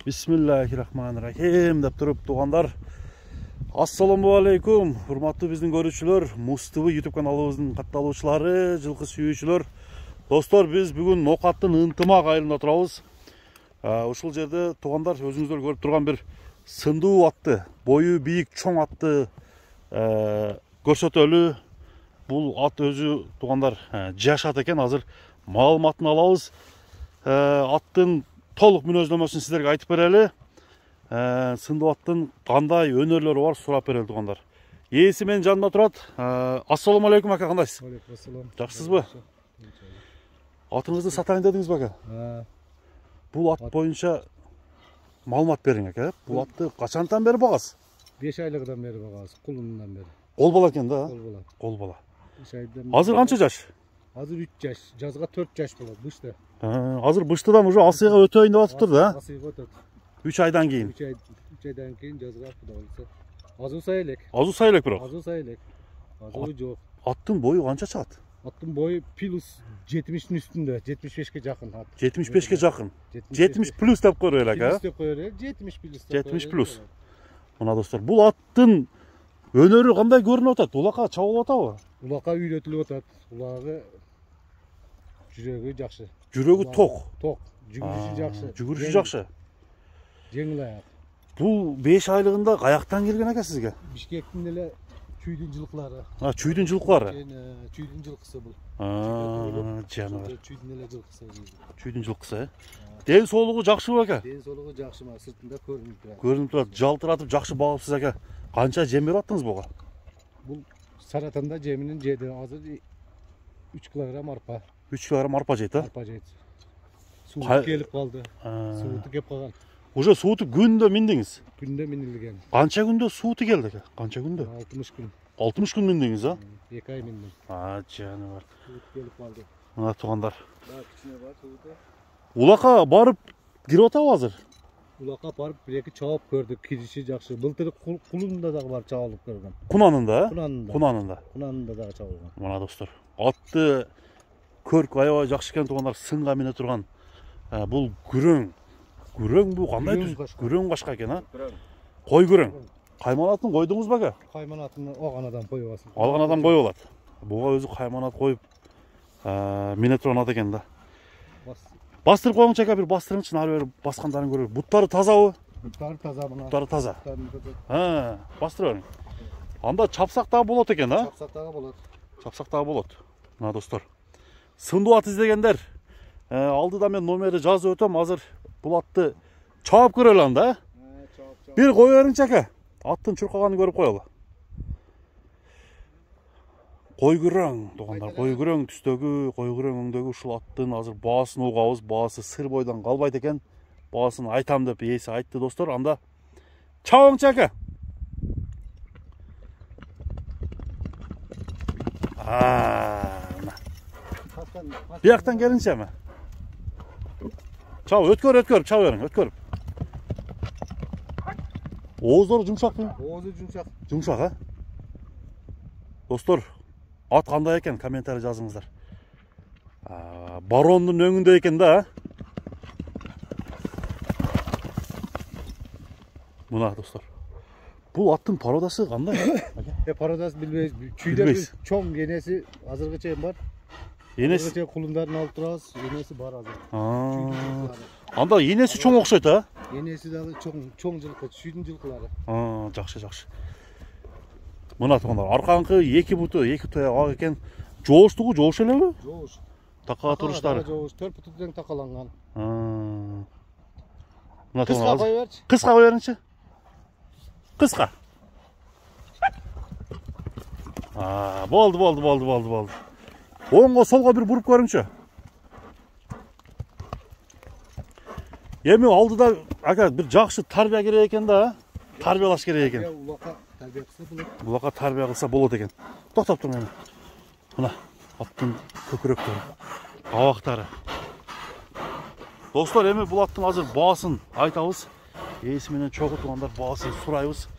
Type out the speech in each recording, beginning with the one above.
Bismillahirrahmanirrahim деп тұрып туғандар. Ассаламу алейкум, урматтуу биздин көрүүчүлөр, Муз ТВ YouTube каналыбыздын катталуучулары, жылкы сүйүүчүлөр. Достор, биз бүгүн Нокаттын ынтымак айылында турабыз. Ушул жерде туғандар өзүңүздөр көрүп турган бир сындуу атты, бою бийик чоң атты көрсөтөлү. Бул ат өзү туғандар жашат экен, азыр маалыматын алабыз. Аттын толук мүнөздөмөсүн сиздерге айтып берели. Сындуу аттын кандай өнөрлөрү бар сурап берели тугандар. Ээси менин жанымда турат. Ассаламу алейкум ака, кандайсыз? Алейкум ассалам. Жакшысызбы? Атыңызды сатайын дедиңизби ака? Бул ат боюнча маалымат бериң ака. Бул атты качантан бери багасыз? 5 айлыгынан бери багасыз, кулундан бери. Кол бала экен да? Кол бала. Азыр канча жаш? Азыр 3 жаш, жазга 4 жаш болот, бышты. Азыр быштыдан уже асыйга өтөйүн деп атыптыр да? Асыйга өтөт. 3 айдан кийин. 3 айдан кийин жазга Кудай кылса. Азуу сайылек. Азуу сайылек бирок. Азуу сайылек. Азуу жок. Аттын бою канча чыгат? Аттын бою плюс 70'in üstünde, 75'e jakın at. 75'e jakın. 70 plus деп коелу элек, а? Деп коелу, 70 плюс. 70 плюс. Мына достор, бул аттын өнөрү кандай көрүнүп атат? Улакка чабылып атабы? Улакка үйрөтүлүп атат. Улагы жүрөгү жакшы. Жүрөгү ток. Ток. Жүгүрүшү жакшы. Жүгүрүшү жакшы. Жеңил аяк. Бул 5 айлыгында каяктан келген ака сизге? Бишкектин эле чүйдүн жылкылары. Чүйдүн жылкылары. Чүйдүн жылкысы бул. Жаныбар. Чүйдүн эле жылкысы. Чүйдүн жылкысы. Ден соолугу жакшыбы ака? Ден соолугу жакшы, ма сыртында көрүнүп турат. Көрүнүп турат, жалтыратып жакшы багыпсыз ака. Канча жем берип аттыңыз буга? Бул Саратанда жеминин жеди, азыр 3 килограмм арпа. 3 килограмм арпа жейт, а? Арпа жейт. Сууту келип калды. Сууту кеп калган. Уже сууту күндө миндиңиз? Күндө минилген. Канча күндө сууту келди ака? Канча күндө? 60 күн. 60 күн миндиңиз, а? 2 ай миндим. Жаныбар. Суут келип калды. Мына тугандар. Кичине бар сууту. Улакка барып кирип атабы азыр? Улакка барып бир-эки чабып көрдүк, кириши жакшы. Былтыр кулунда дагы бар чабылып көргөн. Кунанында, а? Кунанында. Кунанында дагы чабылган. Мына достор, атты көрк аябай жакшы экен тугандар, сынга мине турган. Бул күрөң. Күрөң бул кандай түз? Күрөң кашка экен, а? Кой күрөң. Кайманатын койдуңузбу ака? Кайманатын алган адам коюп алсын. Алган адам коюп алат. Буга өзү кайманат коюп мине турган ат экен да. Бастырып коюңчу ака, бир бастырыңчы, ары бери баскандарын көрөбүз. Буттары тазабы? Буттары таза мына. Буттары таза. Бастырып бериң. Анда чапсак дагы болот экен, а? Чапсак дагы болот. Чапсак дагы болот. Мына достор. Сындуу ат издегендер, алдыда мен номерди жазып өтөм. Азыр бул атты чабып көрөлү анда, а? Бир кое бериңчи ака. Аттын чуркаганын көрүп коелу. Кой күрөң, тугандар, кой күрөң түстөгү, кой күрөң өңдөгү ушул аттын азыр баасын угабыз. Баасы сыр бойдон калбайт экен. Баасын айтам деп ээси айтты достор. Анда чабыңчы ака. Бияктан келинчи ама. Чабы, өткөрүп, чабы бериң, өткөрүп. Ооздору жумшакпы? Оозу жумшак. Жумшак, а? Достор, ат кандай экен, комментарий жазыңыздар. Барондун өңүндө экен да, а? Мына достор. Бул аттын породасы кандай? Породасы билбейбиз. Чүйдөгү чоң энеси азыркы чейин бар. Энеси чейин кулундарын алып турабыз. Энеси бар азыр. Анда энеси чоң окшойт, а? Энеси дагы чоң жылкы, чүйдүн жылкылары. Жакшы, жакшы. Мына тугандар, аркаңкы 2 буту, 2 тояк ак экен. Жооштугу жоош элеби? Жоош. Такага туруштары. Жоош, 4 буту тең такаланган. Мына тугандар. Кыска кой берчи. Кыска кой бериңчи. Кыска. Болду. Оңго солго бир буруп көрүңчү. Эми алдыда ака бир жакшы тарбия керек экен да, тарбиялаш керек экен. Улакка тарбия кылса болот. Улакка тарбия кылса болот экен. Токтоп туруң эми. Мына аттын көкүрөктөрү, абактары. Достор, эми бул аттын азыр баасын айтабыз. Ээси менен чогуу тугандар баасын сурайбыз.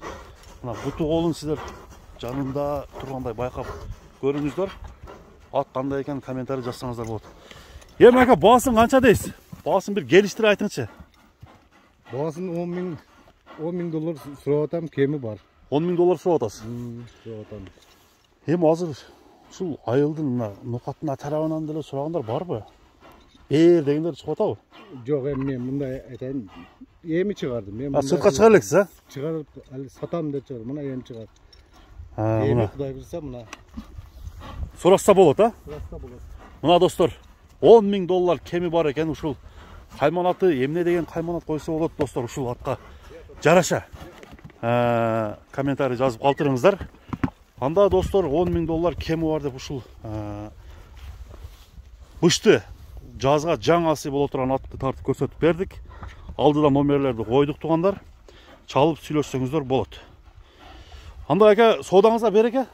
Мына буту колун сиздер жанында тургандай байкап көрүңүздөр. Ат кандай экен комментарий жазсаңыздар болот. Эми ака, баасын канча дейсиз? Баасын бир келиштирип айтыңчы. Бағасын 10 мың доллар сұрап атам, кемі бар. 10 000 доллар сұрап атасыз. Сұрап атам. Эми азыр ушул айылдын мына нокаттын тарабынан деле сурагандар барбы? Бер дегендер чыгып атабы? Жоқ, мен мындай айтайын. Еми чыгардым. Мен Сыртка чыга элексиз, а? Чыгарып, сатам деп чыгардым. Мына ем чыгар. Мына Еми Кудай билсе, мына. сурашса болот, а? Сурашса болот. Мына достор, 10 000 доллар кеми бар экен ушул кайманаты эмне деген кайманат койсо болот достор ушул атка жараша. Комментарий жазып калтырыңыздар. Анда достор 10 000 доллар кеми бар деп ушул бышты жазга жаңасы боло турган атты тартып көрсөтүп бердик. Алдыда номерлерди койдук тугандар. Чалып сүйлөшсөңүздөр болот. Анда ака соодаңызга береке.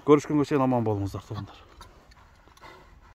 Көрүшкөнгө чейин аман болуңуздар тугандар.